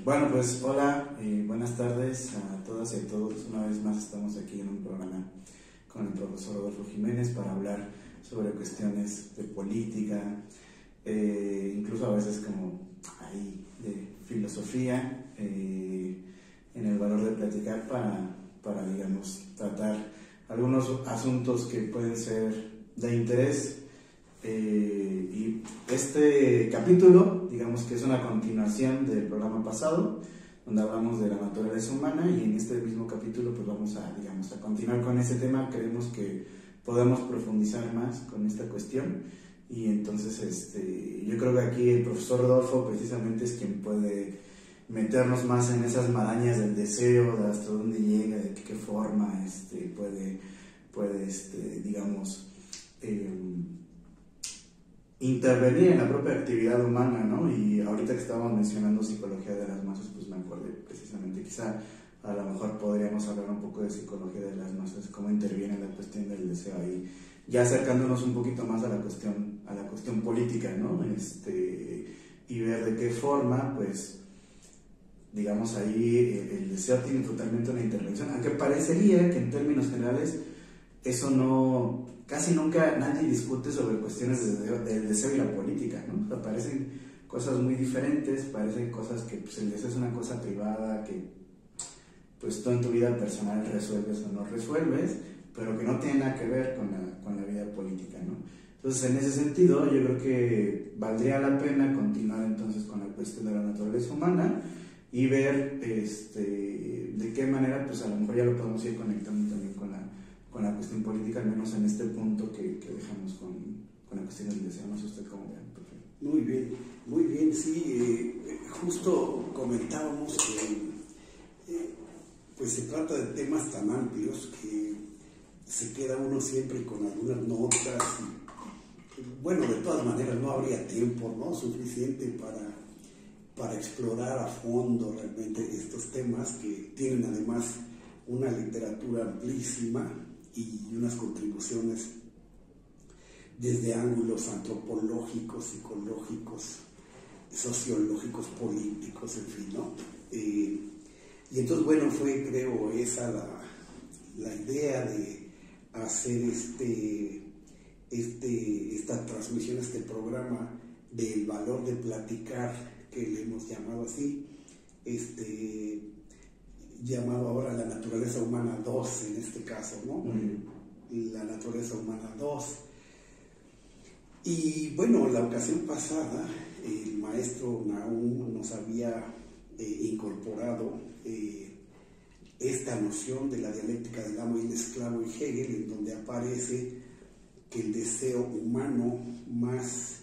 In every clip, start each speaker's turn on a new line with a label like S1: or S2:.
S1: Bueno, pues hola, buenas tardes a todas y a todos. Una vez más estamos aquí en un programa con el profesor Rodolfo Jiménez para hablar sobre cuestiones de política, incluso a veces como ahí de filosofía, en el valor de platicar para digamos, tratar algunos asuntos que pueden ser de interés. Y este capítulo, digamos que es una continuación del programa pasado, donde hablamos de la naturaleza humana, y en este mismo capítulo pues vamos a, digamos, a continuar con ese tema. Creemos que podemos profundizar más con esta cuestión, y entonces yo creo que aquí el profesor Rodolfo precisamente es quien puede meternos más en esas marañas del deseo, de hasta dónde llega, de qué forma puede digamos, intervenir en la propia actividad humana, ¿no? Y ahorita que estábamos mencionando psicología de las masas, pues me acordé precisamente, quizá a lo mejor podríamos hablar un poco de psicología de las masas, cómo interviene la cuestión del deseo ahí, ya acercándonos un poquito más a la cuestión política, ¿no? Y ver de qué forma, pues, digamos, ahí el deseo tiene totalmente una intervención, aunque parecería que en términos generales eso no, casi nunca nadie discute sobre cuestiones del deseo y la política, ¿no? O sea, parecen cosas muy diferentes, parecen cosas que pues, el deseo es una cosa privada que pues tú en tu vida personal resuelves o no resuelves, pero que no tiene nada que ver con la vida política, ¿no? Entonces, en ese sentido, yo creo que valdría la pena continuar entonces con la cuestión de la naturaleza humana y ver de qué manera, pues a lo mejor ya lo podemos ir conectando también con la cuestión política, al menos en este punto que dejamos con la cuestión del deseo. No sé usted cómo ve.
S2: Muy bien, sí, justo comentábamos que pues se trata de temas tan amplios que se queda uno siempre con algunas notas y, bueno, de todas maneras no habría tiempo, ¿no?, suficiente para explorar a fondo realmente estos temas que tienen además una literatura amplísima y unas contribuciones desde ángulos antropológicos, psicológicos, sociológicos, políticos, en fin, ¿no? Y entonces, bueno, fue, creo, esa la idea de hacer esta transmisión, este programa del valor de platicar, que le hemos llamado así, llamado ahora la naturaleza humana 2 en este caso, ¿no? La naturaleza humana 2. Y bueno, la ocasión pasada el maestro Nahum nos había incorporado esta noción de la dialéctica del amo y el esclavo y Hegel, en donde aparece que el deseo humano más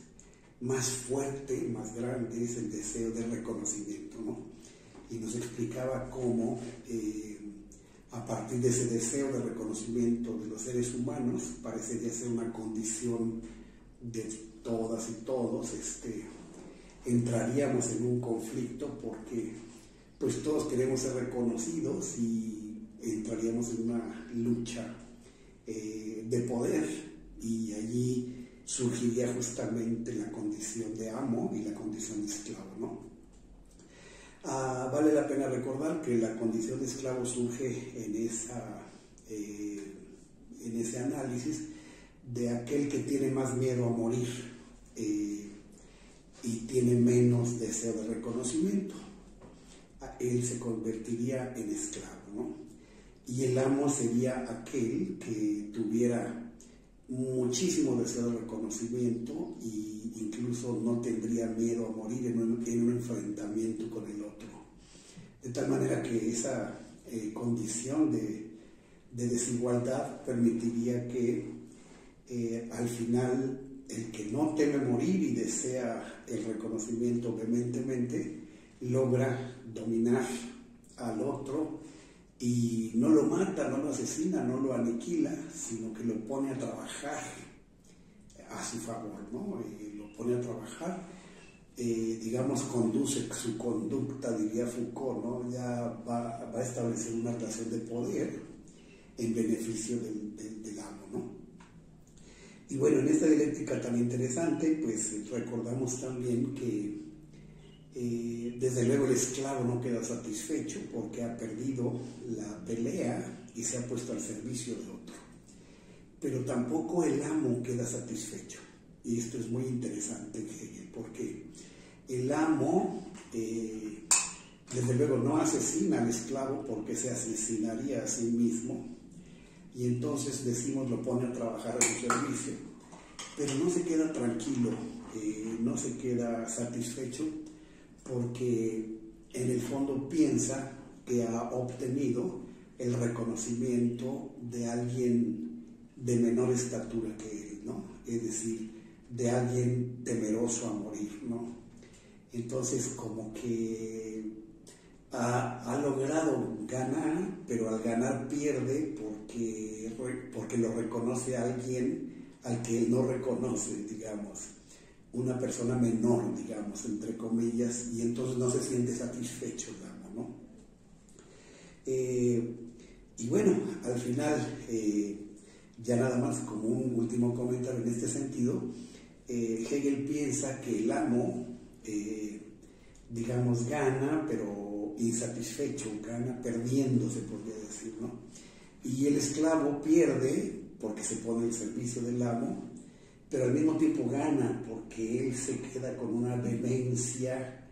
S2: fuerte, más grande, es el deseo de reconocimiento, ¿no? Y nos explicaba cómo a partir de ese deseo de reconocimiento de los seres humanos parecería ser una condición de todas y todos, entraríamos en un conflicto porque pues todos queremos ser reconocidos y entraríamos en una lucha de poder, y allí surgiría justamente la condición de amo y la condición de esclavo, ¿no? Vale la pena recordar que la condición de esclavo surge en ese análisis de aquel que tiene más miedo a morir y tiene menos deseo de reconocimiento. Él se convertiría en esclavo, ¿no? Y el amo sería aquel que tuviera muchísimo deseo de reconocimiento e incluso no tendría miedo a morir en un enfrentamiento con el otro. De tal manera que esa condición de desigualdad permitiría que al final el que no teme morir y desea el reconocimiento vehementemente logra dominar al otro y no lo mata, no lo asesina, no lo aniquila, sino que lo pone a trabajar a su favor, ¿no? Lo pone a trabajar, digamos, conduce su conducta, diría Foucault, ¿no? Ya va a establecer una relación de poder en beneficio del amo, ¿no? Y bueno, en esta dialéctica tan interesante, pues recordamos también que Desde luego el esclavo no queda satisfecho porque ha perdido la pelea y se ha puesto al servicio de otro. Pero tampoco el amo queda satisfecho. Y esto es muy interesante, Hegel, porque el amo, desde luego, no asesina al esclavo porque se asesinaría a sí mismo. Y entonces decimos, lo pone a trabajar a su servicio. Pero no se queda tranquilo, no se queda satisfecho, porque en el fondo piensa que ha obtenido el reconocimiento de alguien de menor estatura que él, ¿no? Es decir, de alguien temeroso a morir, ¿no? Entonces, como que ha logrado ganar, pero al ganar pierde porque lo reconoce a alguien al que él no reconoce, digamos, una persona menor, digamos, entre comillas, y entonces no se siente satisfecho, digamos, ¿no? Y bueno, al final, ya nada más como un último comentario en este sentido, Hegel piensa que el amo, digamos, gana, pero insatisfecho, gana perdiendo, se podría decir, ¿no? Y el esclavo pierde porque se pone al servicio del amo, pero al mismo tiempo gana porque él se queda con una demencia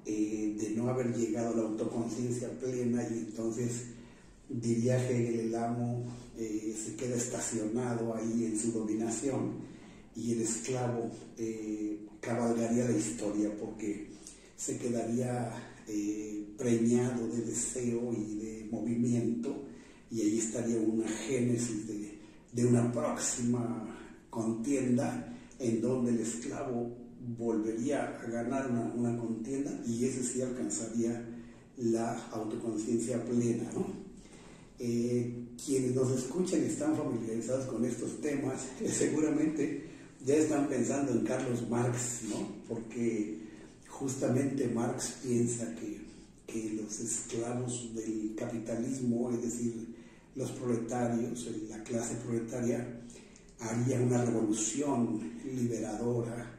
S2: de no haber llegado a la autoconciencia plena, y entonces diría Hegel, el amo se queda estacionado ahí en su dominación, y el esclavo cabalgaría la historia porque se quedaría preñado de deseo y de movimiento, y ahí estaría una génesis de una próxima contienda en donde el esclavo volvería a ganar una contienda, y ese sí alcanzaría la autoconciencia plena, ¿no? Quienes nos escuchan y están familiarizados con estos temas, seguramente ya están pensando en Carlos Marx, ¿no? Porque justamente Marx piensa que los esclavos del capitalismo, es decir, los proletarios, la clase proletaria, haría una revolución liberadora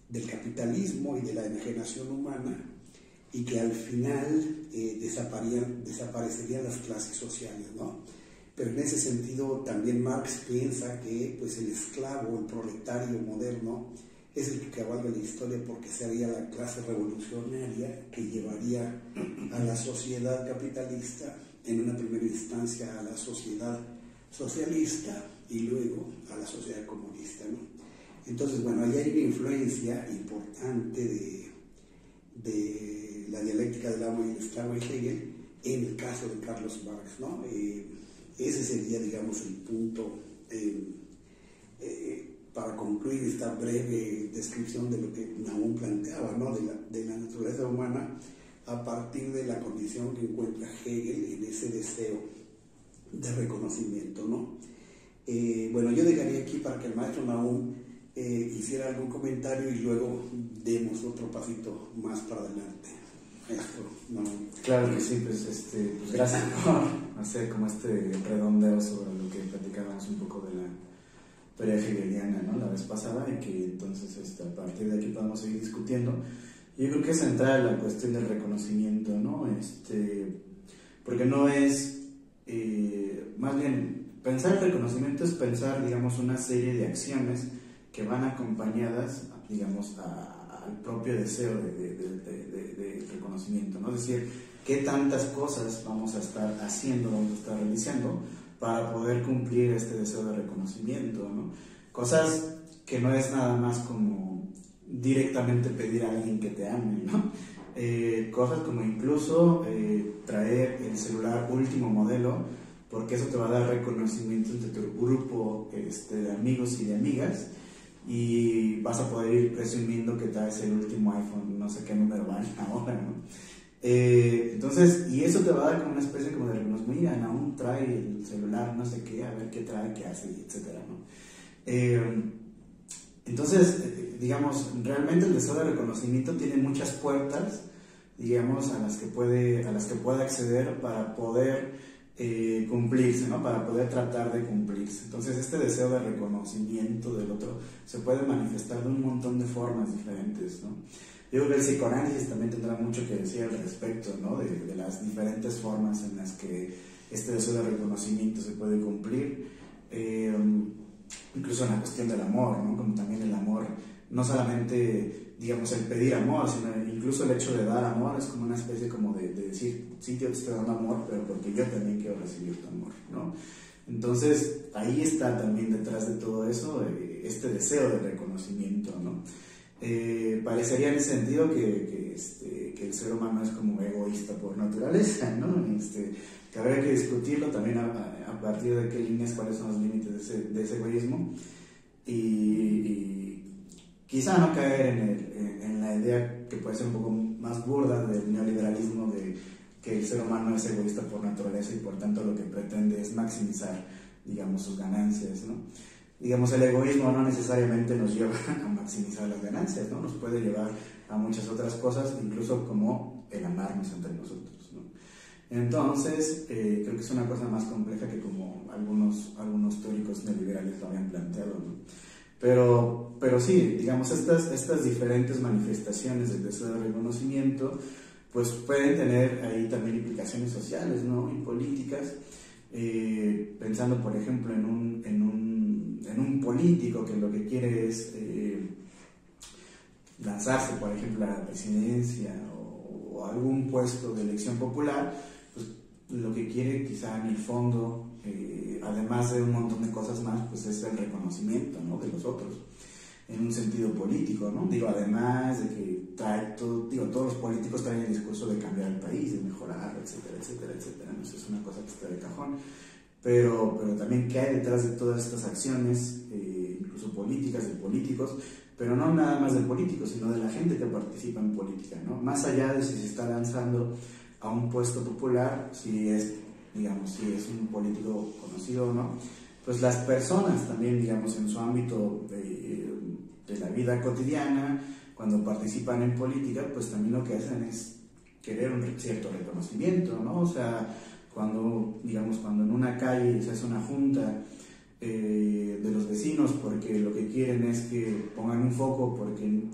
S2: del capitalismo y de la enajenación humana, y que al final desaparecerían las clases sociales, ¿no? Pero en ese sentido también Marx piensa que pues, el esclavo, el proletario moderno, es el que cabalga la historia, porque sería la clase revolucionaria que llevaría a la sociedad capitalista, en una primera instancia a la sociedad socialista y luego a la sociedad comunista, ¿no? Entonces, bueno, ahí hay una influencia importante de la dialéctica del amo y el esclavo de Hegel en el caso de Carlos Marx, ¿no? Ese sería, digamos, el punto para concluir esta breve descripción de lo que Nahum planteaba, ¿no? de la naturaleza humana a partir de la condición que encuentra Hegel en ese deseo de reconocimiento, ¿no? Bueno, yo dejaría aquí para que el maestro Nahum hiciera algún comentario y luego demos otro pasito más para adelante. Maestro Nahum.
S1: Claro que sí, pues gracias por hacer como este redondeo sobre lo que platicábamos un poco de la teoría hegeliana, ¿no? La vez pasada, y que entonces a partir de aquí podamos seguir discutiendo. Yo creo que es central la cuestión del reconocimiento, ¿no? Porque no es, más bien, pensar el reconocimiento es pensar, digamos, una serie de acciones que van acompañadas, digamos, al propio deseo de reconocimiento, ¿no? Es decir, qué tantas cosas vamos a estar haciendo, vamos a estar realizando para poder cumplir este deseo de reconocimiento, ¿no? Cosas que no es nada más como directamente pedir a alguien que te ame, ¿no? Cosas como incluso traer el celular último modelo, porque eso te va a dar reconocimiento entre tu grupo de amigos y de amigas, y vas a poder ir presumiendo que traes el último iPhone, no sé qué número van ahora, ¿no? Entonces, y eso te va a dar como una especie como de reconocimiento. Mira, aún trae el celular, no sé qué, a ver qué trae, qué hace, etcétera, ¿no? Entonces, digamos, realmente el deseo de reconocimiento tiene muchas puertas, digamos, a las que puede acceder para poder cumplirse, ¿no? Para poder tratar de cumplirse. Entonces, este deseo de reconocimiento del otro se puede manifestar de un montón de formas diferentes, ¿no? Yo creo que el psicoanálisis también tendrá mucho que decir al respecto, ¿no? De las diferentes formas en las que este deseo de reconocimiento se puede cumplir, incluso en la cuestión del amor, ¿no? Como también el amor, no solamente, digamos, el pedir amor, sino incluso el hecho de dar amor es como una especie como de decir, sí, yo te estoy dando amor, pero porque yo también quiero recibir tu amor, ¿no? Entonces, ahí está también detrás de todo eso este deseo de reconocimiento, ¿no? Parecería en ese sentido que el ser humano es como egoísta por naturaleza, ¿no? Que habría que discutirlo también a partir de qué líneas, cuáles son los límites de ese egoísmo, y quizá no caer en la idea que puede ser un poco más burda del neoliberalismo de que el ser humano es egoísta por naturaleza y por tanto lo que pretende es maximizar, digamos, sus ganancias, ¿no? Digamos, el egoísmo no necesariamente nos lleva a maximizar las ganancias, ¿no? Nos puede llevar a muchas otras cosas, incluso como el amarnos entre nosotros, ¿no? Entonces, creo que es una cosa más compleja que como algunos teóricos neoliberales lo habían planteado, ¿no? Pero sí, digamos, estas diferentes manifestaciones del deseo de reconocimiento, pues pueden tener ahí también implicaciones sociales, ¿no? Y políticas, pensando, por ejemplo, en un político que lo que quiere es lanzarse, por ejemplo, a la presidencia o algún puesto de elección popular, pues lo que quiere quizá en el fondo, además de un montón de cosas más, pues es el reconocimiento, ¿no? De los otros, en un sentido político, ¿no? Digo, además de que todos los políticos traen el discurso de cambiar el país, de mejorarlo, etcétera, etcétera, etcétera, ¿no? Eso es una cosa que está de cajón, pero también qué hay detrás de todas estas acciones, incluso políticas, de políticos, pero no nada más de políticos, sino de la gente que participa en política, ¿no? Más allá de si se está lanzando a un puesto popular, si es un político conocido o no, pues las personas también, digamos, en su ámbito de la vida cotidiana, cuando participan en política, pues también lo que hacen es querer un cierto reconocimiento, ¿no? O sea, cuando en una calle se hace una junta de los vecinos porque lo que quieren es que pongan un foco porque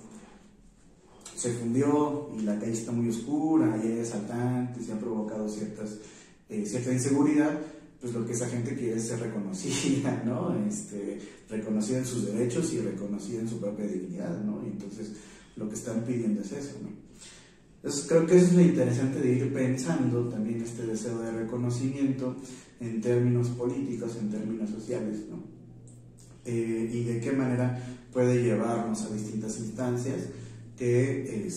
S1: se fundió y la calle está muy oscura y hay asaltantes y ha provocado cierta inseguridad, pues lo que esa gente quiere es ser reconocida, ¿no? Reconocida en sus derechos y reconocida en su propia dignidad, ¿no? Y entonces lo que están pidiendo es eso, ¿no? Entonces creo que eso es lo interesante de ir pensando también este deseo de reconocimiento en términos políticos, en términos sociales, ¿no? Y de qué manera puede llevarnos a distintas instancias que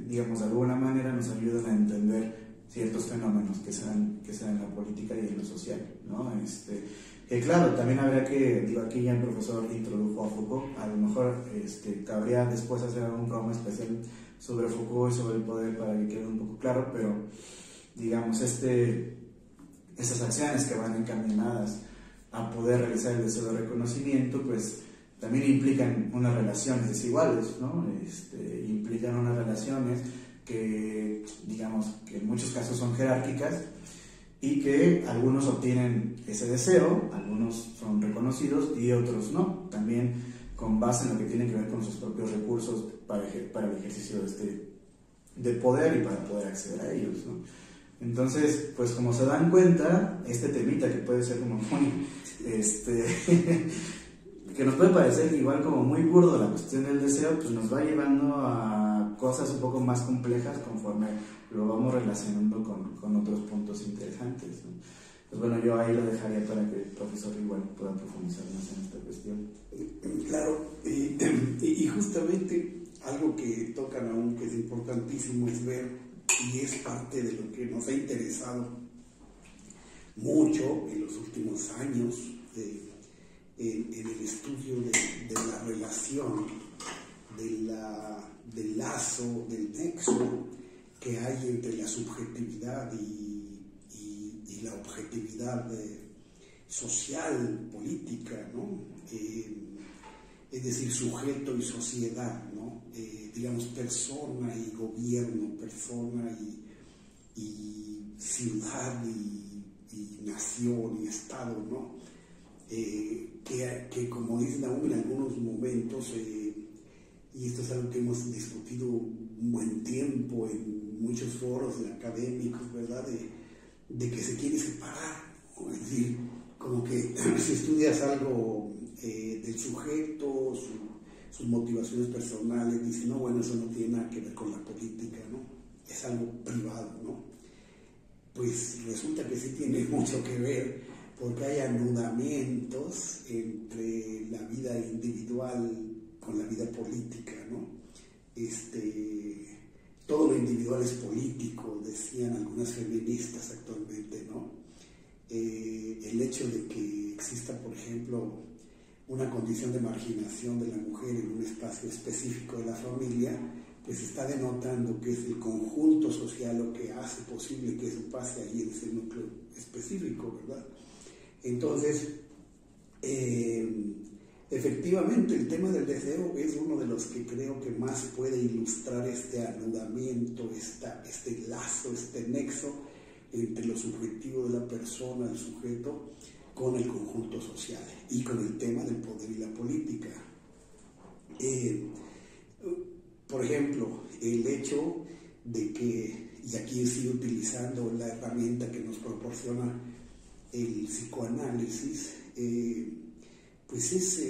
S1: digamos, de alguna manera nos ayudan a entender ciertos fenómenos que se dan en la política y en lo social, ¿no? Que claro, también habría que, aquí ya el profesor introdujo a Foucault, a lo mejor cabría después hacer un programa especial sobre Foucault y sobre el poder para que quede un poco claro, pero digamos, esas acciones que van encaminadas a poder realizar el deseo de reconocimiento, pues también implican unas relaciones desiguales, ¿no? Implican unas relaciones que, digamos, que en muchos casos son jerárquicas y que algunos obtienen ese deseo, algunos son reconocidos y otros no, también con base en lo que tiene que ver con sus propios recursos para el ejercicio de poder y para poder acceder a ellos, ¿no? Entonces, pues como se dan cuenta, este temita que puede ser como muy, que nos puede parecer igual como muy burdo la cuestión del deseo, pues nos va llevando a cosas un poco más complejas conforme lo vamos relacionando con otros puntos interesantes, ¿no? Pues bueno, yo ahí lo dejaría para que el profesor igual pueda profundizar más en esta cuestión.
S2: Claro, y justamente algo que tocan aún que es importantísimo es ver, y es parte de lo que nos ha interesado mucho en los últimos años, en el estudio de la relación, del lazo, del nexo que hay entre la subjetividad y la objetividad social, política, ¿no? Es decir, sujeto y sociedad, ¿no? Digamos, persona y gobierno, persona y ciudad y nación y Estado, ¿no? Que como dicen aún en algunos momentos, y esto es algo que hemos discutido un buen tiempo en muchos foros académicos, ¿verdad? De que se quiere separar, ¿no? Es decir, como que si estudias algo del sujeto, sus motivaciones personales, dices, no, bueno, eso no tiene nada que ver con la política, ¿no? Es algo privado, ¿no? Pues resulta que sí tiene mucho que ver, porque hay anudamientos entre la vida individual con la vida política, ¿no? Todo lo individual es político, decían algunas feministas actualmente, ¿no? El hecho de que exista, por ejemplo, una condición de marginación de la mujer en un espacio específico de la familia, pues está denotando que es el conjunto social lo que hace posible que eso pase ahí en ese núcleo específico, ¿verdad? Entonces, efectivamente, el tema del deseo es uno de los que creo que más puede ilustrar este anudamiento, este lazo, este nexo entre lo subjetivo de la persona, el sujeto, con el conjunto social y con el tema del poder y la política. Por ejemplo, el hecho de que, y aquí sigo utilizando la herramienta que nos proporciona el psicoanálisis, pues es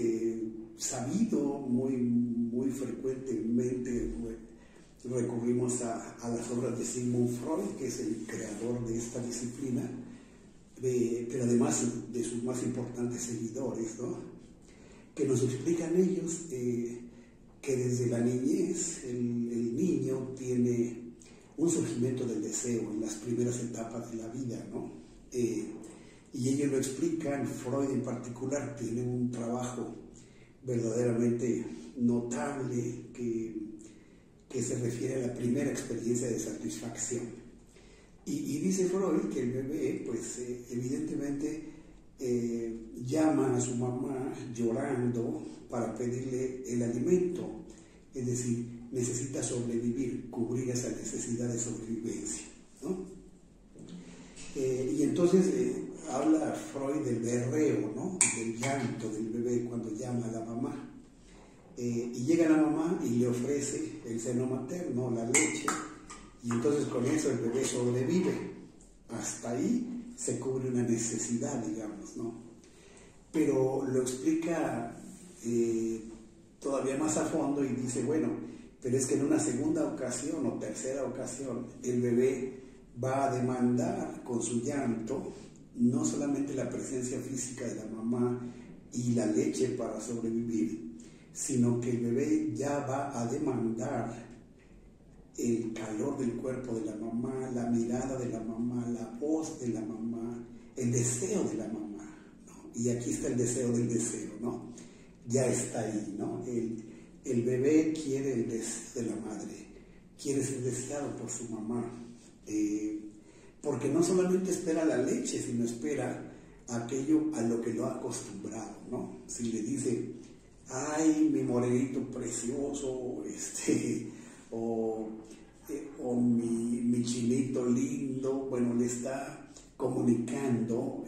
S2: sabido muy frecuentemente, recurrimos a las obras de Sigmund Freud, que es el creador de esta disciplina, pero además de sus más importantes seguidores, ¿no? Que nos explican ellos que desde la niñez el niño tiene un surgimiento del deseo en las primeras etapas de la vida, ¿no? Y ellos lo explican, Freud en particular tiene un trabajo verdaderamente notable que se refiere a la primera experiencia de satisfacción. Y dice Freud que el bebé, pues evidentemente llama a su mamá llorando para pedirle el alimento, es decir, necesita sobrevivir, cubrir esa necesidad de sobrevivencia, ¿no? Y entonces habla Freud del berreo, ¿no? Del llanto del bebé cuando llama a la mamá. Y llega la mamá y le ofrece el seno materno, la leche, y entonces con eso el bebé sobrevive. Hasta ahí se cubre una necesidad, digamos, ¿no? Pero lo explica todavía más a fondo y dice, bueno, pero es que en una segunda ocasión o tercera ocasión el bebé va a demandar con su llanto no solamente la presencia física de la mamá y la leche para sobrevivir, sino que el bebé ya va a demandar el calor del cuerpo de la mamá, la mirada de la mamá, la voz de la mamá, el deseo de la mamá, ¿no? Y aquí está el deseo del deseo, ¿no? Ya está ahí, ¿no? El bebé quiere el deseo de la madre, quiere ser deseado por su mamá, porque no solamente espera la leche, sino espera aquello a lo que lo ha acostumbrado, ¿no? Si le dice, ay, mi morenito precioso, o mi chinito lindo, bueno, le está comunicando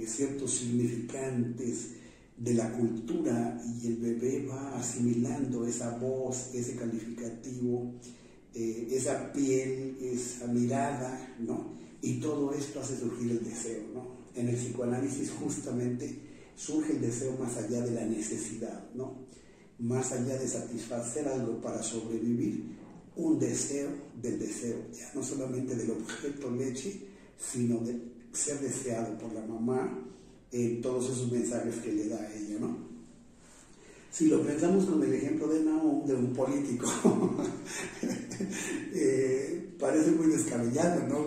S2: ciertos significantes de la cultura y el bebé va asimilando esa voz, ese calificativo, esa piel, esa mirada, ¿no? Y todo esto hace surgir el deseo, ¿no? En el psicoanálisis justamente surge el deseo más allá de la necesidad, ¿no? Más allá de satisfacer algo para sobrevivir, un deseo del deseo, ya no solamente del objeto leche, sino de ser deseado por la mamá en todos esos mensajes que le da a ella, ¿no? Si lo pensamos con el ejemplo de Nahum, de un político, parece muy descabellado, ¿no?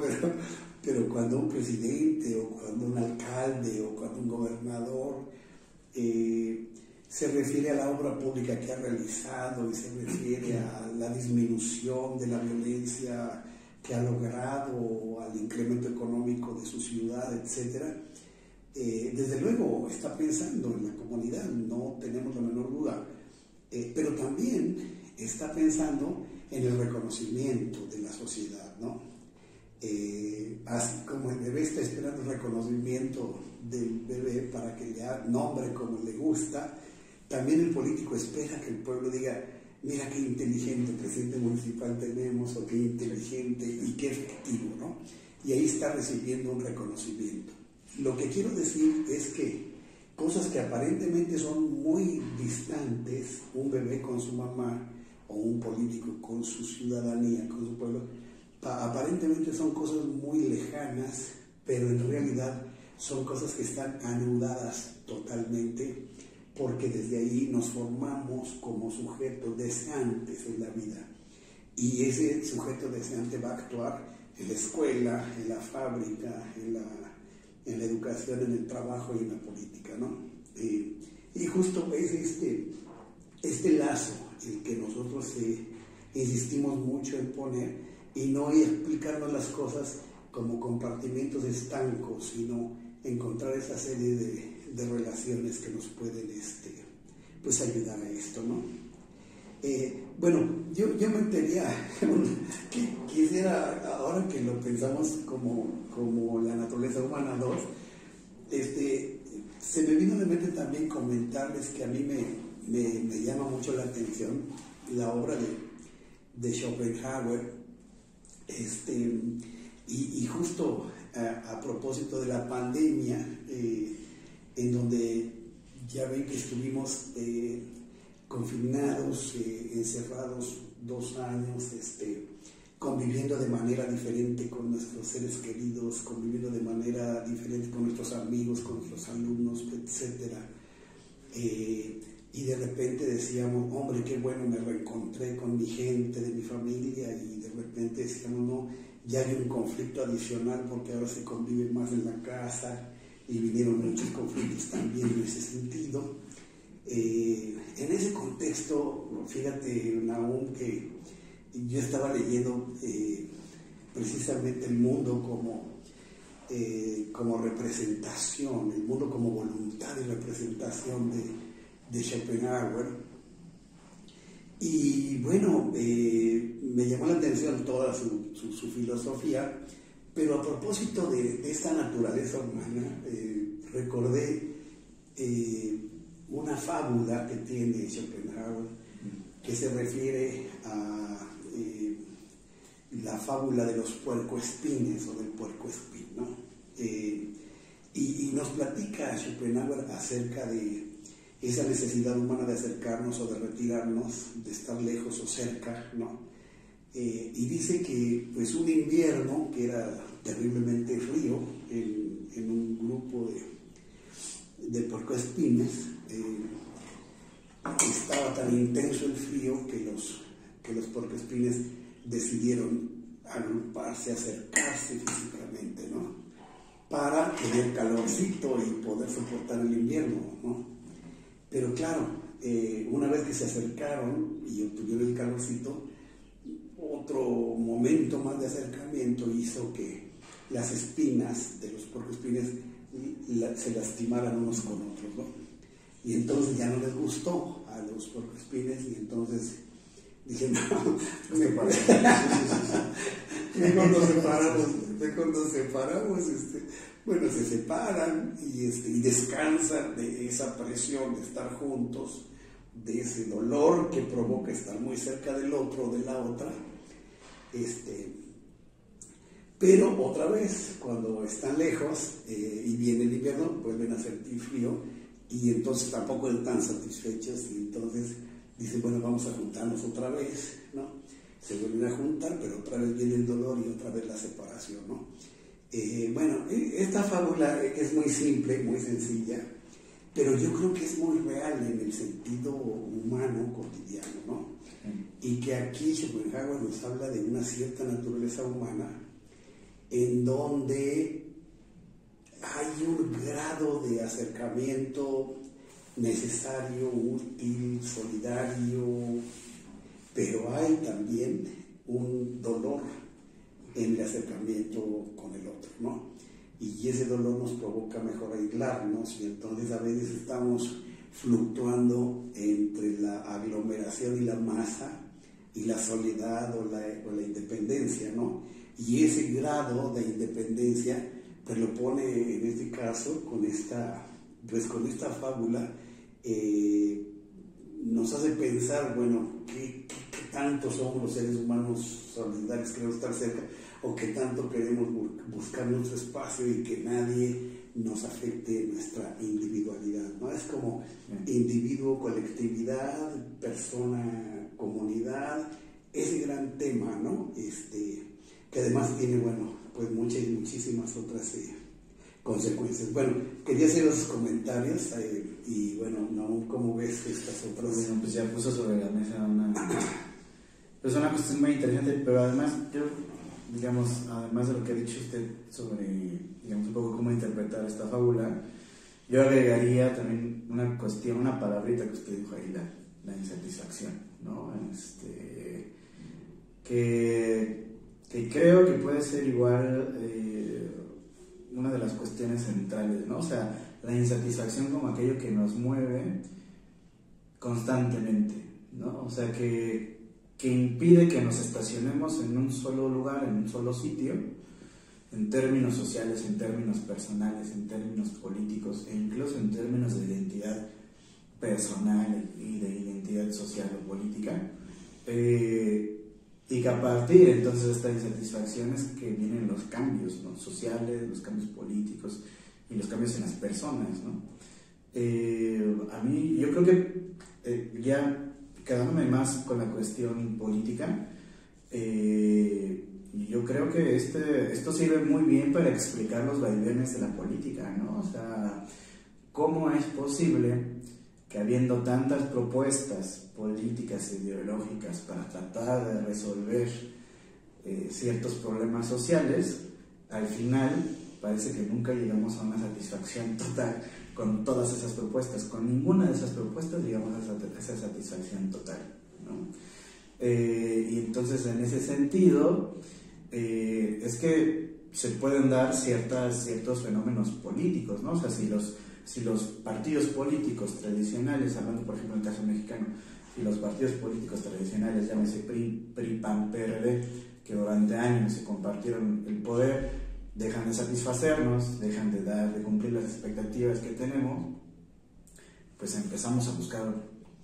S2: Pero cuando un presidente o cuando un alcalde o cuando un gobernador se refiere a la obra pública que ha realizado y se refiere a la disminución de la violencia que ha logrado o al incremento económico de su ciudad, etc., desde luego está pensando en la comunidad, no tenemos la menor duda, pero también está pensando en el reconocimiento de la sociedad, ¿no? Así como el bebé está esperando el reconocimiento del bebé para que le nombre como le gusta, también el político espera que el pueblo diga, mira qué inteligente presidente municipal tenemos, o qué inteligente y qué efectivo, ¿no? Y ahí está recibiendo un reconocimiento. Lo que quiero decir es que cosas que aparentemente son muy distantes, un bebé con su mamá o un político con su ciudadanía, con su pueblo, aparentemente son cosas muy lejanas, pero en realidad son cosas que están anudadas totalmente, porque desde ahí nos formamos como sujetos deseantes en la vida. Y ese sujeto deseante va a actuar en la escuela, en la fábrica, en la educación, en el trabajo y en la política, ¿no? Y justo es este lazo el que nosotros insistimos mucho en poner, y no explicarnos las cosas como compartimentos estancos, sino encontrar esa serie de relaciones que nos pueden pues ayudar a esto, ¿no? Bueno, yo metería, quisiera, ahora que lo pensamos como la naturaleza humana 2, se me vino de mente también comentarles que a mí me llama mucho la atención la obra de Schopenhauer, y justo a propósito de la pandemia, en donde ya ven que estuvimos confinados, encerrados 2 años, conviviendo de manera diferente con nuestros seres queridos, conviviendo de manera diferente con nuestros amigos, con nuestros alumnos, etc. Y de repente decíamos, hombre, qué bueno, me reencontré con mi gente, de mi familia, y de repente decíamos, no, ya hay un conflicto adicional porque ahora se convive más en la casa, y vinieron muchos conflictos también en ese sentido. En ese contexto, fíjate, Nahum, que yo estaba leyendo precisamente el mundo como representación, el mundo como voluntad y representación de Schopenhauer. Y bueno, me llamó la atención toda su filosofía, pero a propósito de esta naturaleza humana, recordé una fábula que tiene Schopenhauer, que se refiere a la fábula de los puercoespines, o del puercoespín, ¿no? Y nos platica Schopenhauer acerca de esa necesidad humana de acercarnos o de retirarnos, de estar lejos o cerca, ¿no? Y dice que pues un invierno que era terriblemente frío en un grupo de puercoespines, estaba tan intenso el frío que los puercoespines decidieron agruparse, acercarse físicamente, ¿no? Para tener calorcito y poder soportar el invierno, ¿no? Pero claro, una vez que se acercaron y obtuvieron el calorcito, otro momento más de acercamiento hizo que las espinas de los puercoespines se lastimaran unos con otros, ¿no? Y entonces ya no les gustó a los puercoespines, y entonces dije, no, mejor nos separamos, bueno, se separan y descansan de esa presión de estar juntos, de ese dolor que provoca estar muy cerca del otro o de la otra. Pero otra vez, cuando están lejos y viene el invierno, vuelven a sentir frío, y entonces tampoco están satisfechos, y entonces dicen, bueno, vamos a juntarnos otra vez, ¿no? Se vuelven a juntar, pero otra vez viene el dolor y otra vez la separación, ¿no? Bueno, esta fábula es muy simple, muy sencilla, pero yo creo que es muy real en el sentido humano, cotidiano, ¿no? Y que aquí Schopenhauer nos habla de una cierta naturaleza humana en donde hay un grado de acercamiento necesario, útil, solidario, pero hay también un dolor en el acercamiento con el otro, ¿no? Y ese dolor nos provoca mejor aislarnos, y entonces a veces estamos fluctuando entre la aglomeración y la masa, y la soledad o la independencia, ¿no? Y ese grado de independencia pues lo pone en este caso con esta fábula nos hace pensar, bueno, qué tanto somos los seres humanos solidarios, queremos estar cerca, o qué tanto queremos buscar nuestro espacio y que nadie nos afecte nuestra individualidad, ¿no? Es como individuo, colectividad, persona, comunidad, ese gran tema, ¿no? Que además tiene, bueno, pues muchísimas otras consecuencias. Bueno, quería hacer los comentarios y bueno, ¿no? ¿Cómo ves estas otras?
S1: Bueno, pues ya puso sobre la mesa una cuestión muy interesante, pero además yo, digamos, además de lo que ha dicho usted sobre, digamos, un poco cómo interpretar esta fábula, yo agregaría también una cuestión, una palabrita que usted dijo ahí, la insatisfacción, ¿no? Que creo que puede ser igual una de las cuestiones centrales, ¿no? O sea, la insatisfacción como aquello que nos mueve constantemente, ¿no? O sea, que impide que nos estacionemos en un solo lugar, en un solo sitio, en términos sociales, en términos personales, en términos políticos e incluso en términos de identidad personal y de identidad social o política, y que a partir entonces de esta insatisfacción es que vienen los cambios, ¿no? Sociales, los cambios políticos y los cambios en las personas, ¿no? A mí, yo creo que ya quedándome más con la cuestión política, yo creo que esto sirve muy bien para explicar los vaivenes de la política, ¿no? O sea, ¿cómo es posible que habiendo tantas propuestas políticas e ideológicas para tratar de resolver ciertos problemas sociales, al final parece que nunca llegamos a una satisfacción total con todas esas propuestas? Con ninguna de esas propuestas llegamos a esa satisfacción total, ¿no? Y entonces en ese sentido es que se pueden dar ciertos fenómenos políticos, ¿no? O sea, si los partidos políticos tradicionales, hablando por ejemplo en el caso mexicano, si los partidos políticos tradicionales, llámese PRI, PAN, PRD, que durante años se compartieron el poder, dejan de satisfacernos, dejan de cumplir las expectativas que tenemos, pues empezamos a buscar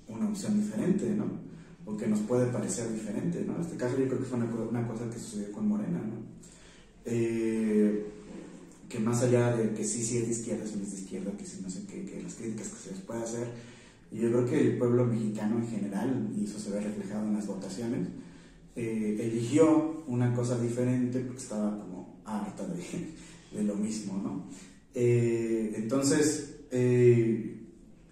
S1: una opción diferente, ¿no? O que nos puede parecer diferente, ¿no? En este caso yo creo que fue una cosa que sucedió con Morena, ¿no? Que más allá de que sí es de izquierda, sí es de izquierda, que sí no sé qué, que las críticas que se les puede hacer, yo creo que el pueblo mexicano en general, y eso se ve reflejado en las votaciones, eligió una cosa diferente porque estaba como harta de lo mismo, ¿no? Entonces, en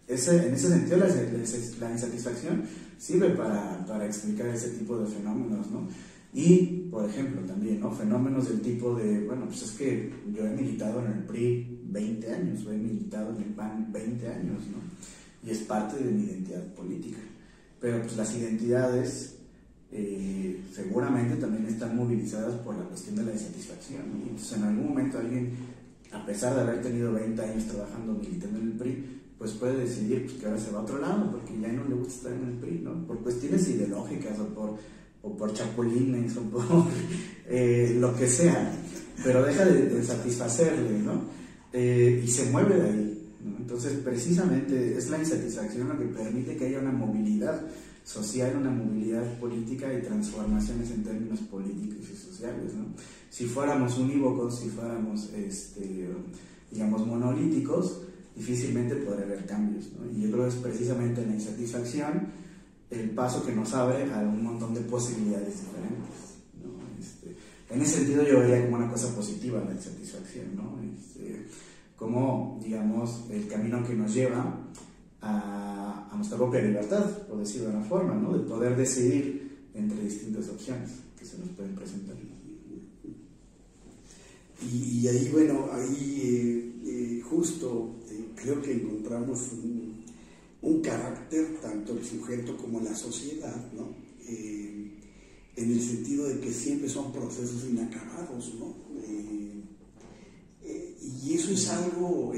S1: ese sentido la insatisfacción sirve para explicar ese tipo de fenómenos, ¿no? Y, por ejemplo, también, ¿no? Fenómenos del tipo de, bueno, pues es que yo he militado en el PRI 20 años, o he militado en el PAN 20 años, ¿no? Y es parte de mi identidad política. Pero pues las identidades seguramente también están movilizadas por la cuestión de la insatisfacción, ¿no? Y entonces en algún momento alguien, a pesar de haber tenido 20 años trabajando, militando en el PRI, pues puede decidir pues, que ahora se va a otro lado porque ya no le gusta estar en el PRI, ¿no? Por cuestiones ideológicas o por chapulines o por lo que sea, pero deja de satisfacerle, ¿no? Y se mueve de ahí, ¿no? Entonces precisamente es la insatisfacción lo que permite que haya una movilidad social, una movilidad política y transformaciones en términos políticos y sociales, ¿no? Si fuéramos unívocos, si fuéramos digamos monolíticos, difícilmente podría haber cambios, ¿no? Y yo creo que es precisamente la insatisfacción el paso que nos abre a un montón de posibilidades diferentes, ¿no? En ese sentido yo vería como una cosa positiva la insatisfacción, ¿no? Como, digamos, el camino que nos lleva a nuestra propia libertad, por decirlo de una forma, ¿no? De poder decidir entre distintas opciones que se nos pueden presentar.
S2: Y ahí, bueno, justo creo que encontramos un carácter, tanto el sujeto como la sociedad, ¿no? En el sentido de que siempre son procesos inacabados, ¿no? Y eso es algo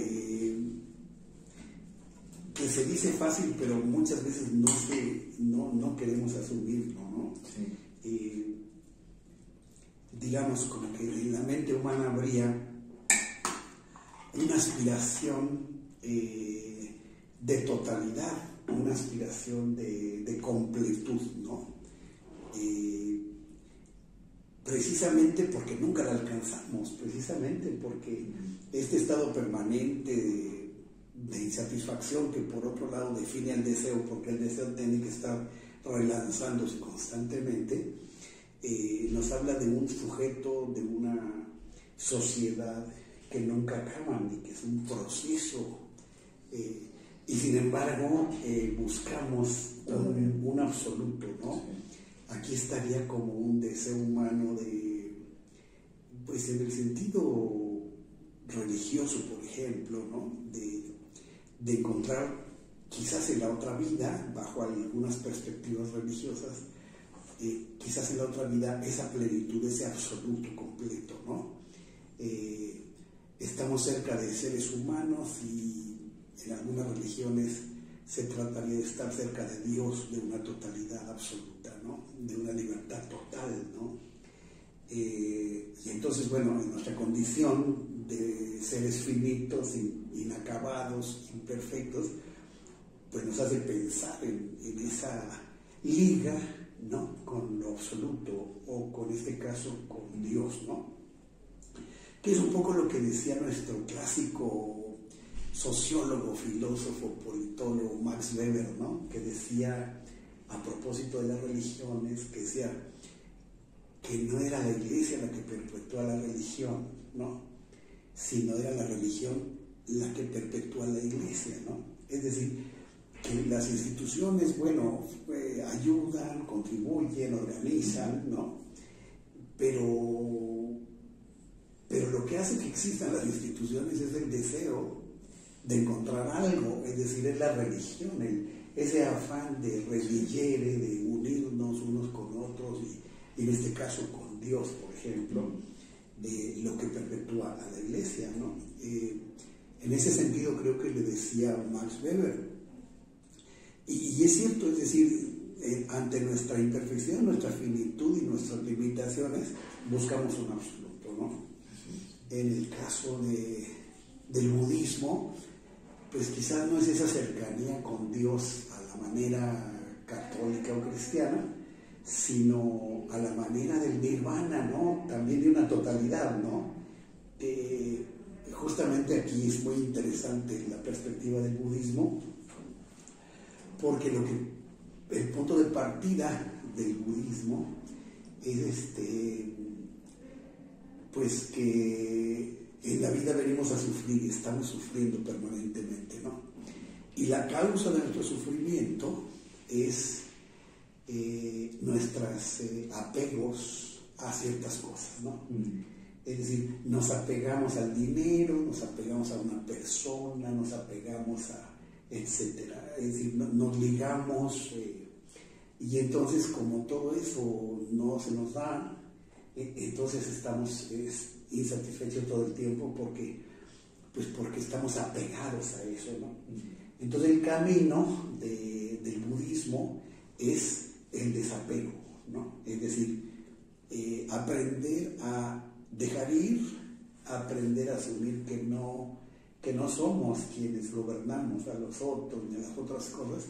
S2: que se dice fácil, pero muchas veces no queremos asumirlo, ¿no? Sí. Digamos, como que en la mente humana habría una aspiración de totalidad, una aspiración de completud, ¿no? Precisamente porque nunca la alcanzamos, precisamente porque este estado permanente de insatisfacción que por otro lado define el deseo, porque el deseo tiene que estar relanzándose constantemente, nos habla de un sujeto, de una sociedad que nunca acaban y que es un proceso, y sin embargo buscamos un absoluto, ¿no? Aquí estaría como un deseo humano pues en el sentido religioso, por ejemplo, ¿no? De encontrar quizás en la otra vida, bajo algunas perspectivas religiosas, quizás en la otra vida esa plenitud, ese absoluto completo, ¿no? Estamos cerca de seres humanos y en algunas religiones se trataría de estar cerca de Dios, de una totalidad absoluta, ¿no? De una libertad total, ¿no? Y entonces, bueno, en nuestra condición de seres finitos, inacabados, imperfectos, pues nos hace pensar en esa liga, ¿no? Con lo absoluto, o con este caso, con Dios, ¿no? Que es un poco lo que decía nuestro clásico sociólogo, filósofo, politólogo Max Weber, ¿no? Que decía, a propósito de las religiones, que decía que no era la iglesia la que perpetúa la religión, ¿no? Sino era la religión la que perpetúa la iglesia, ¿no? Es decir, que las instituciones, bueno, ayudan, contribuyen, organizan, ¿no? Pero lo que hace que existan las instituciones es el deseo de encontrar algo, es decir, es la religión, ese afán de religere, de unirnos unos con otros, y en este caso con Dios, por ejemplo, de lo que perpetúa a la iglesia, ¿no? En ese sentido creo que le decía Max Weber, y es cierto, es decir, ante nuestra imperfección, nuestra finitud y nuestras limitaciones, buscamos un absoluto, ¿no? En el caso del budismo, pues quizás no es esa cercanía con Dios a la manera católica o cristiana, sino a la manera del nirvana, ¿no? También de una totalidad, ¿no? Justamente aquí es muy interesante la perspectiva del budismo, porque el punto de partida del budismo es pues que en la vida venimos a sufrir y estamos sufriendo permanentemente, ¿no? Y la causa de nuestro sufrimiento es nuestros apegos a ciertas cosas, ¿no? Es decir, nos apegamos al dinero, nos apegamos a una persona, nos apegamos a etcétera. Es decir, nos ligamos y entonces como todo eso no se nos da, entonces estamos insatisfechos todo el tiempo porque estamos apegados a eso, ¿no? Entonces el camino del budismo es el desapego, ¿no? Es decir, aprender a dejar ir, aprender a asumir que no somos quienes gobernamos a los otros ni a las otras cosas,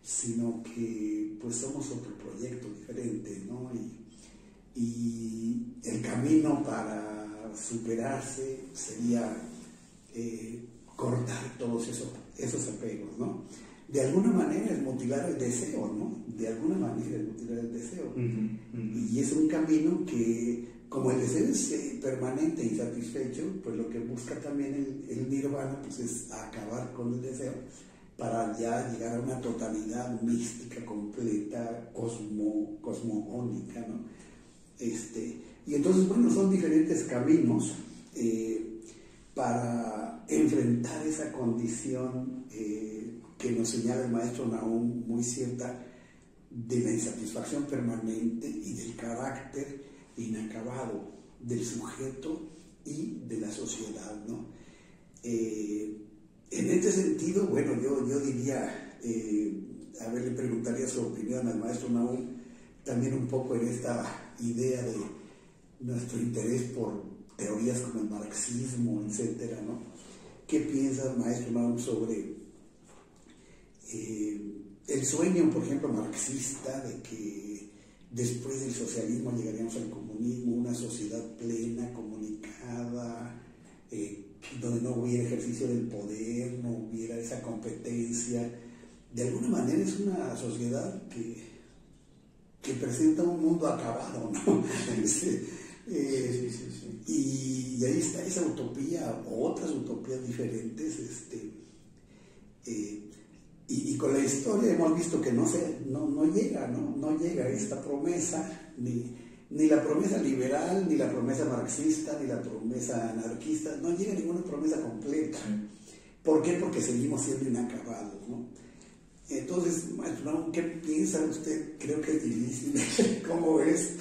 S2: sino que pues somos otro proyecto diferente, ¿no? Y el camino para superarse sería cortar todos esos apegos, ¿no? De alguna manera es mutilar el deseo, ¿no? De alguna manera es mutilar el deseo. Y es un camino que, como el deseo es permanente e insatisfecho, pues lo que busca también el nirvana pues es acabar con el deseo para ya llegar a una totalidad mística, completa, cosmogónica, ¿no? Y entonces, bueno, son diferentes caminos para enfrentar esa condición que nos señala el maestro Nahum, muy cierta, de la insatisfacción permanente y del carácter inacabado del sujeto y de la sociedad, ¿no? En este sentido, bueno, yo diría, a ver, le preguntaría su opinión al maestro Nahum, también un poco en esta idea de nuestro interés por teorías como el marxismo, etcétera, ¿no? ¿Qué piensa el maestro Nahum sobre el sueño, por ejemplo, marxista de que después del socialismo llegaríamos al comunismo, una sociedad plena, comunicada, donde no hubiera ejercicio del poder, no hubiera esa competencia. De alguna manera es una sociedad que presenta un mundo acabado, ¿no?
S1: Sí.
S2: Y ahí está esa utopía, o otras utopías diferentes, y con la historia hemos visto que no llega esta promesa, ni la promesa liberal, ni la promesa marxista, ni la promesa anarquista, no llega ninguna promesa completa. ¿Por qué? Porque seguimos siendo inacabados, ¿no? Entonces, maestro, ¿qué piensa usted? Creo que es difícil. ¿Cómo ves?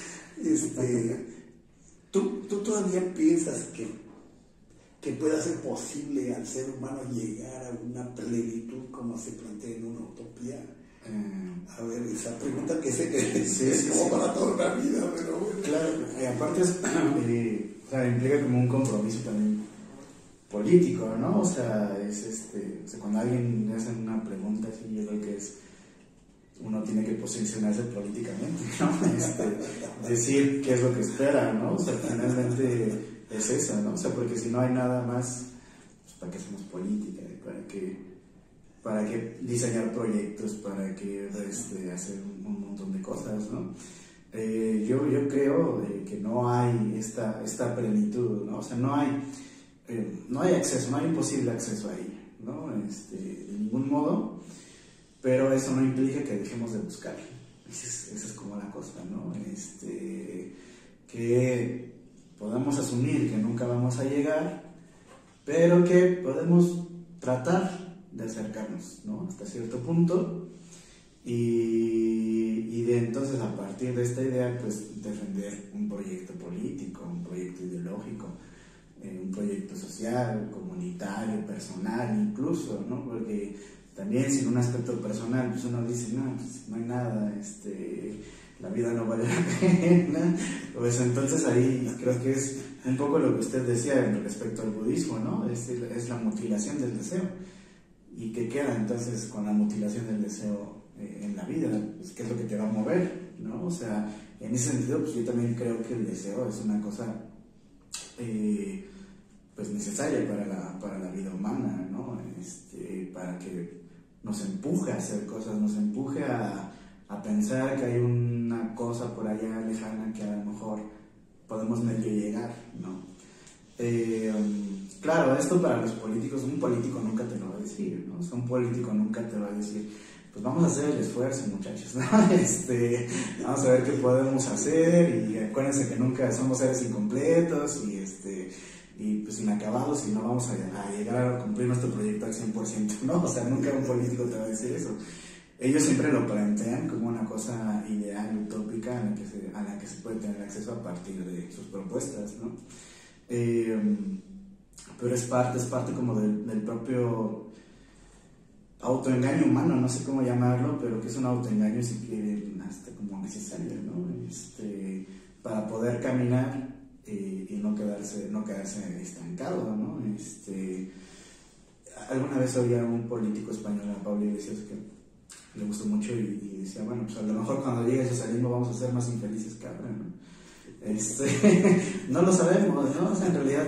S2: ¿Tú todavía piensas que pueda ser posible al ser humano llegar a una plenitud como se plantea en una utopía? A ver, esa pregunta que sé que es como para toda la vida, pero bueno.
S1: Claro, aparte o sea, implica como un compromiso también político, ¿no? O sea, cuando alguien le hace una pregunta así, yo creo que uno tiene que posicionarse políticamente, ¿no? Decir qué es lo que espera, ¿no? O sea, finalmente es eso, ¿no? O sea, porque si no hay nada más, pues ¿para qué hacemos política? ¿Para qué diseñar proyectos? ¿Para qué hacer un montón de cosas, ¿no? Yo creo que no hay esta plenitud, ¿no? O sea, no hay acceso, no hay un posible acceso ahí, ¿no? De ningún modo, pero eso no implica que dejemos de buscar. Esa es como la cosa, ¿no? Que podemos asumir que nunca vamos a llegar, pero que podemos tratar de acercarnos, ¿no? Hasta cierto punto, y de entonces a partir de esta idea, pues defender un proyecto político, un proyecto ideológico, un proyecto social, comunitario, personal incluso, ¿no? Porque también sin un aspecto personal, pues uno dice, no, pues no hay nada, la vida no vale la pena, pues entonces ahí creo que es un poco lo que usted decía respecto al budismo, ¿no? Es la mutilación del deseo. ¿Y qué queda entonces con la mutilación del deseo en la vida? Pues, ¿qué es lo que te va a mover, ¿no? O sea, en ese sentido, pues yo también creo que el deseo es una cosa pues necesaria para la vida humana, ¿no? Para que nos empuje a hacer cosas, nos empuje a pensar que hay una cosa por allá lejana que a lo mejor podemos medio llegar, ¿no? Claro, esto para los políticos, un político nunca te lo va a decir, ¿no? O sea, un político nunca te va a decir, pues vamos a hacer el esfuerzo, muchachos, ¿no? Vamos a ver qué podemos hacer, y acuérdense que nunca somos seres incompletos y pues inacabados, y no vamos a llegar a cumplir nuestro proyecto al 100%, ¿no? O sea, nunca un político te va a decir eso. Ellos siempre lo plantean como una cosa ideal, utópica, a la que se puede tener acceso a partir de sus propuestas, ¿no? Pero es parte como del propio autoengaño humano, no sé cómo llamarlo, pero que es un autoengaño, si quieren, hasta como necesario, ¿no? Para poder caminar y no quedarse estancado, ¿no? Alguna vez oía a un político español, a Pablo Iglesias, que le gustó mucho, y decía, bueno, pues a lo mejor cuando llegue el socialismo vamos a ser más infelices que ahora, ¿no? No lo sabemos, ¿no? O sea, en realidad,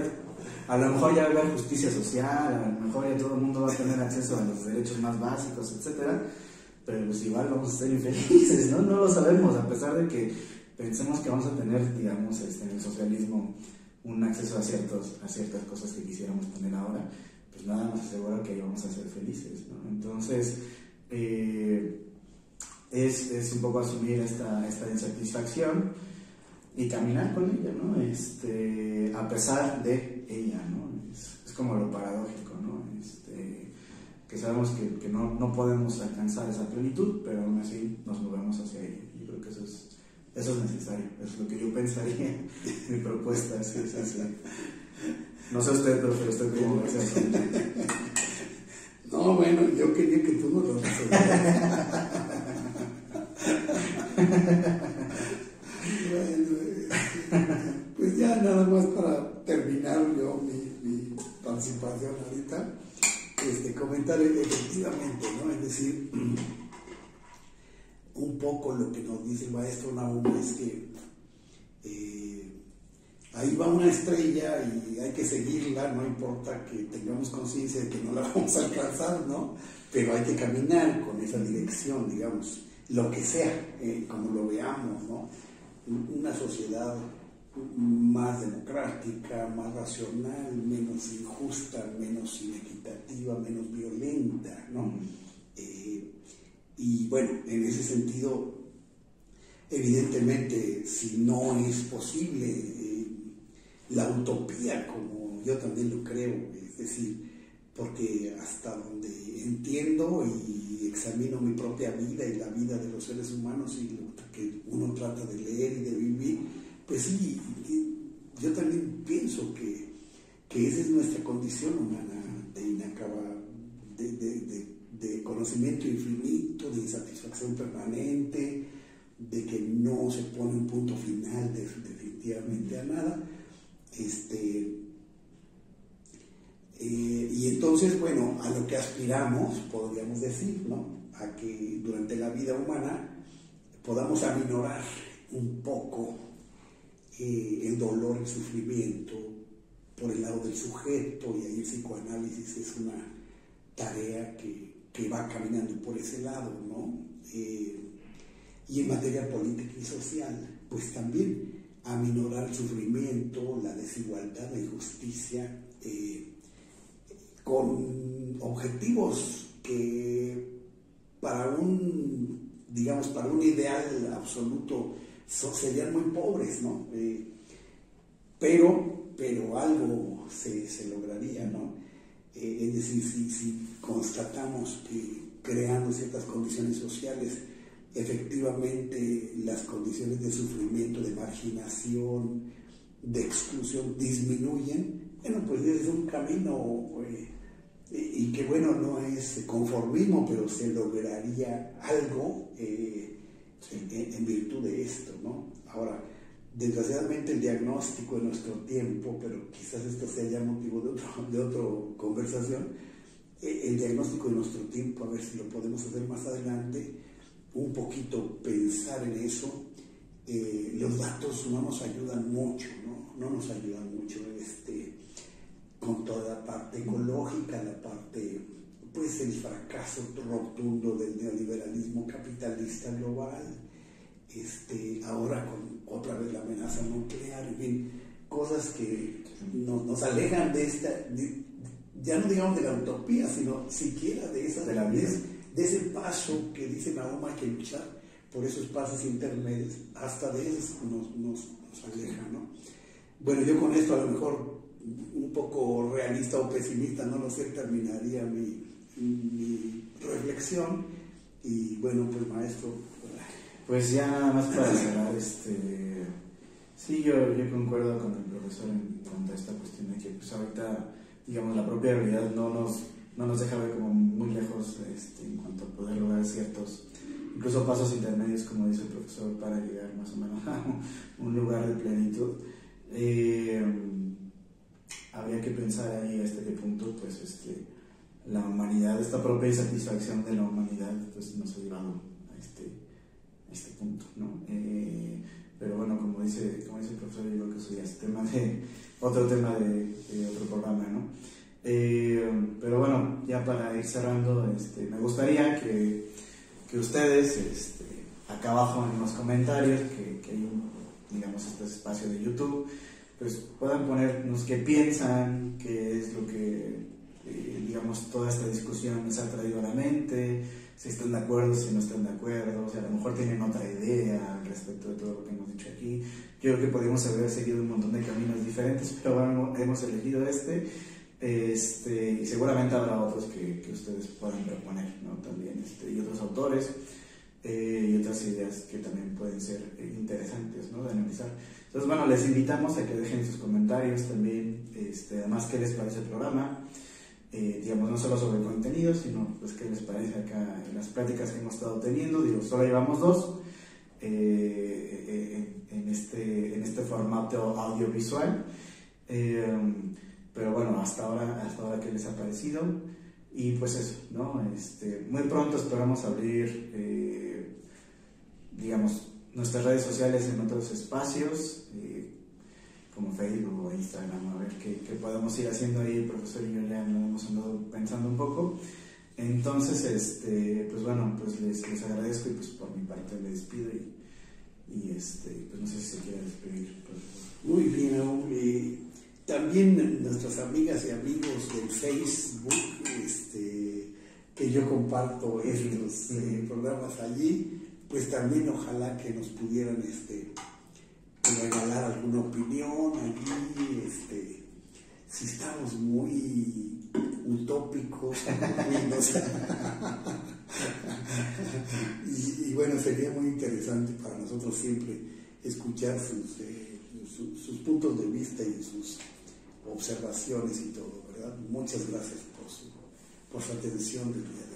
S1: a lo mejor ya va a haber justicia social, a lo mejor ya todo el mundo va a tener acceso a los derechos más básicos, etcétera, pero pues igual vamos a ser infelices, ¿no? No lo sabemos, a pesar de que pensemos que vamos a tener, digamos, en el socialismo un acceso a ciertas cosas que quisiéramos tener ahora, pues nada nos asegura que ahí vamos a ser felices, ¿no? Entonces, es un poco asumir esta insatisfacción y caminar con ella, ¿no? A pesar de ella, ¿no? Es como lo paradójico, ¿no? Que sabemos que no podemos alcanzar esa plenitud, pero aún así nos movemos hacia ella. Yo creo que eso es necesario, es lo que yo pensaría, mi propuesta, sí. No sé usted, pero usted cómo ves eso.
S2: No, bueno, yo quería que tú nos lo resolvieras. Pues ya nada más para terminar yo mi participación ahorita, comentar efectivamente, ¿no? Es decir, un poco lo que nos dice el maestro Nahum es que ahí va una estrella y hay que seguirla, no importa que tengamos conciencia de que no la vamos a alcanzar, ¿no? Pero hay que caminar con esa dirección, digamos, lo que sea, como lo veamos, ¿no? Una sociedad más democrática, más racional, menos injusta, menos inequitativa, menos violenta, ¿no? Y bueno, en ese sentido, evidentemente, si no es posible la utopía, como yo también lo creo, es decir, porque hasta donde entiendo y examino mi propia vida y la vida de los seres humanos y lo que uno trata de leer y de vivir, pues sí, yo también pienso que esa es nuestra condición humana de inacabada, de conocimiento infinito, de insatisfacción permanente, de que no se pone un punto final definitivamente a nada. Y entonces, bueno, a lo que aspiramos, podríamos decir, ¿no? A que durante la vida humana podamos aminorar un poco el dolor, el sufrimiento por el lado del sujeto, y ahí el psicoanálisis es una tarea que va caminando por ese lado, ¿no? Y en materia política y social, pues también aminorar el sufrimiento, la desigualdad, la injusticia, con objetivos que para un ideal absoluto serían muy pobres, ¿no? Pero algo se lograría, ¿no? Es decir, si constatamos que creando ciertas condiciones sociales, efectivamente las condiciones de sufrimiento, de marginación, de exclusión disminuyen, bueno, pues es un camino y que bueno, no es conformismo, pero se lograría algo en virtud de esto, ¿no? Ahora, desgraciadamente el diagnóstico de nuestro tiempo, pero quizás esto sea ya motivo de otra conversación, el diagnóstico de nuestro tiempo, a ver si lo podemos hacer más adelante, un poquito pensar en eso. Los datos no nos ayudan mucho, no nos ayudan mucho con toda la parte ecológica, la parte, pues el fracaso rotundo del neoliberalismo capitalista global, ahora con otra vez la amenaza nuclear, en fin, cosas que nos alejan de ya no digamos de la utopía, sino siquiera de ese paso que dice Nahum, hay que luchar por esos pasos intermedios, hasta de eso nos aleja, ¿no? Bueno, yo con esto a lo mejor un poco realista o pesimista, no lo sé, terminaría mi reflexión. Y bueno, pues maestro,
S1: pues ya nada más para cerrar, sí, yo concuerdo con el profesor en cuanto a esta cuestión de que pues ahorita, digamos, la propia realidad no nos deja ver como muy lejos en cuanto a poder lograr ciertos, incluso pasos intermedios, como dice el profesor, para llegar más o menos a un lugar de plenitud. Habría que pensar ahí hasta qué punto pues la humanidad, esta propia insatisfacción de la humanidad pues nos ha llevado a este punto, ¿no? Pero bueno, como dice el profesor, yo creo que eso ya es otro tema de otro programa, ¿no? Pero bueno, ya para ir cerrando, me gustaría que ustedes, acá abajo en los comentarios, que hay, digamos, este espacio de YouTube, pues puedan ponernos qué piensan, qué es lo que, digamos, toda esta discusión les ha traído a la mente, si están de acuerdo, si no están de acuerdo, o sea, a lo mejor tienen otra idea respecto de todo lo que hemos dicho aquí. Yo creo que podríamos haber seguido un montón de caminos diferentes, pero bueno, hemos elegido y seguramente habrá otros que ustedes puedan proponer, ¿no? También, y otros autores, y otras ideas que también pueden ser interesantes, ¿no? De analizar. Entonces, bueno, les invitamos a que dejen sus comentarios también, además, qué les parece el programa, digamos, no solo sobre el contenido, sino pues qué les parece acá en las pláticas que hemos estado teniendo. Digo, solo llevamos 2 en este formato audiovisual, pero bueno, hasta ahora qué les ha parecido. Y pues eso, ¿no? Muy pronto esperamos abrir digamos, nuestras redes sociales en otros espacios, como Facebook o Instagram, a ver qué podemos ir haciendo ahí. El profesor y yo ya lo hemos andado pensando un poco. Entonces, pues bueno, pues les agradezco y pues por mi parte me despido y pues no sé si se quiere despedir, profesor.
S2: Muy bien, Raúl. También nuestras amigas y amigos del Facebook, que yo comparto estos programas allí, pues también ojalá que nos pudieran regalar alguna opinión allí, si estamos muy utópicos, y bueno, sería muy interesante para nosotros siempre escuchar sus puntos de vista y sus observaciones y todo, ¿verdad? Muchas gracias por su atención del día.